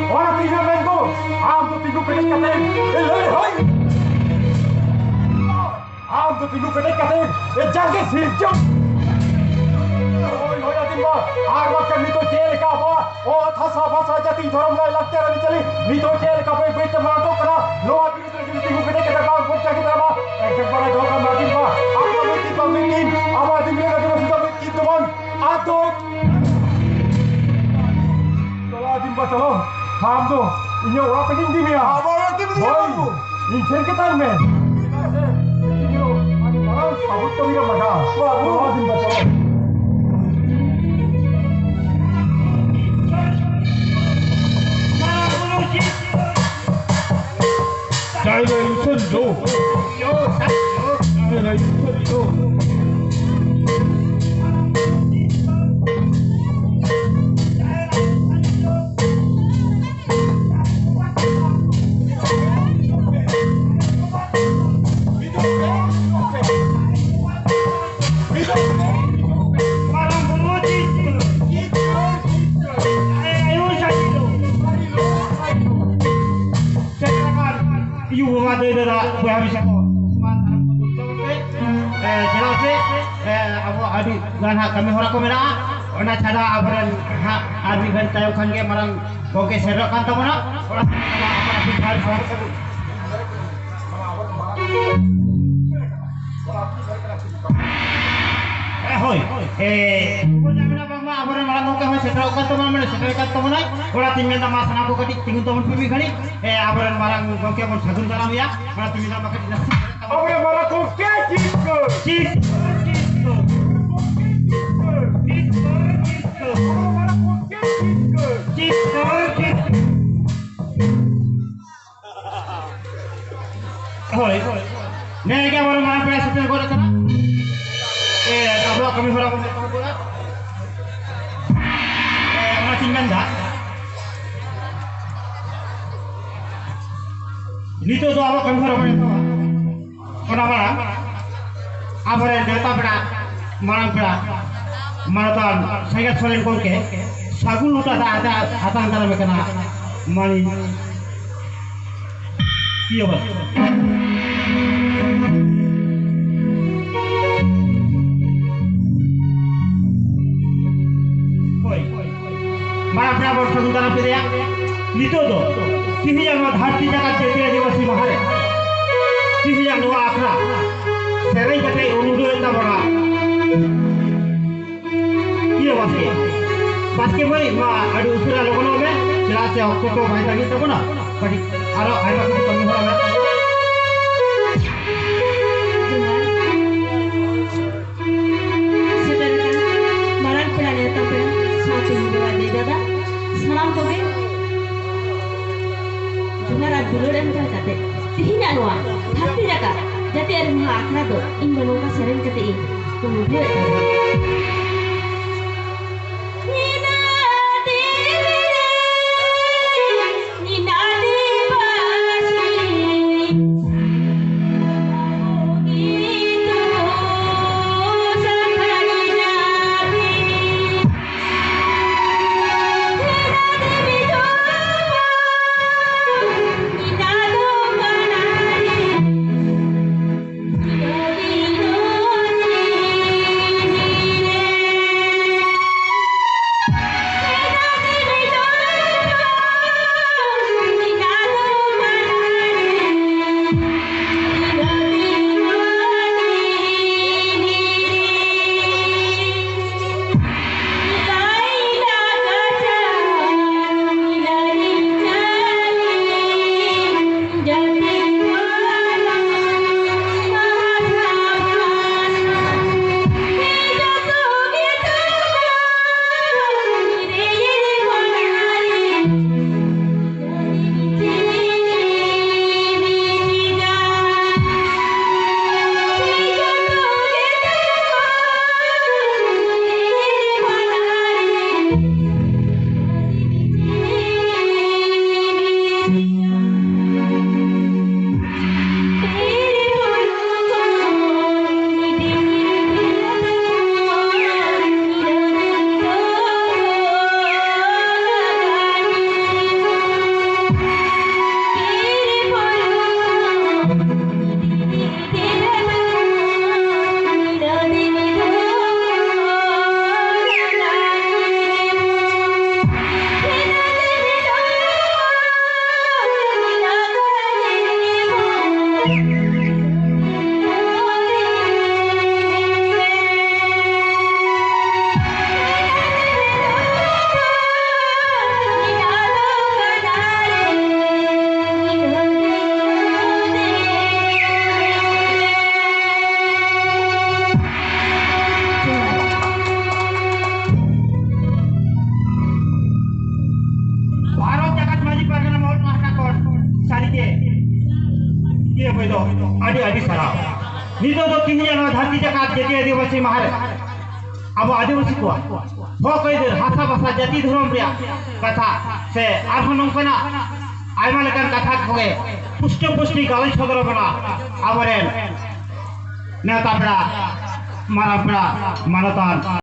orang tinggal mengo, am tu tinggu kedek katen, hoi. Am tu tinggu kedek katen, jangan sirjung. Hoi adim ba, arma kan nito jail ka ba, oh thasa basa jati dharam lai lagte rani chali, nito jail ka ba bait marato kara, loa biru tinggu kedek katen ba bocca kita ba, ekak bara dhoka madim ba, apa miti ba mitin, apa adim le gadam sudah mitin teman, atau adim ba chalo, ham tu, ini orang penting di dia. Abang tim dia. Hoi, ini cerita men. Ini orang sabut tu dia mana? Babu adim ba chalo. Jai Lai Sun Do. Jai Lai Sun Do. kami orang komena ona cara abran hak army gan tayo kangge marang goge serok kan tamona ora apa bihar hoi punya mina bang ma abran marang goge hoy serok kan tamona mane serok kan tamona ora timen ta masana ko kati tingun tamon pibi gani abran marang goge mon sagun dalam ya ora timen ta makati na abran marang goge cik Hoi, nih kita baru malam pernah setel kau datang. Kalau kami orang kau datang pula, orang tinggal dah. Ini tu apa kami orang kau datang? Orang mana? Apa yang delta pernah malam pernah maraton saya soalnya kau ke sagun luta ada hatang dalam kena mani. Iya bos. Mana berapa sebentar pilih ya? Itu tuh, sih yang hati jaga jadi diwasi mahal. Sih yang dua akra, serai kata undur entah berapa. Iya wasi. Pakai beri, mah ada usulan logo logo, jelas ya waktu tu baik lagi tu mana? Kali, ada kita kami orang. Salam kowe. Dengar dulu dan kau kata, tidak nuan, tapi jaga. Jadi ada mula akhirat tu, ingin nunggu sering kata ini. Kemudian. ये भाई दो आदि आदि सारा नितो दो तिहिया नो धरती जकात जेते आदिवासी माहारे अब आदिवासी को हो कोई दे भाषा भाषा जाति धर्म रे कथा से आरहो नंकना आयमा लेकन कथा खोगे पुष्ट पुष्टि गावल छगरो बना आवरेन नेता बड़ा मारा बड़ा मानतान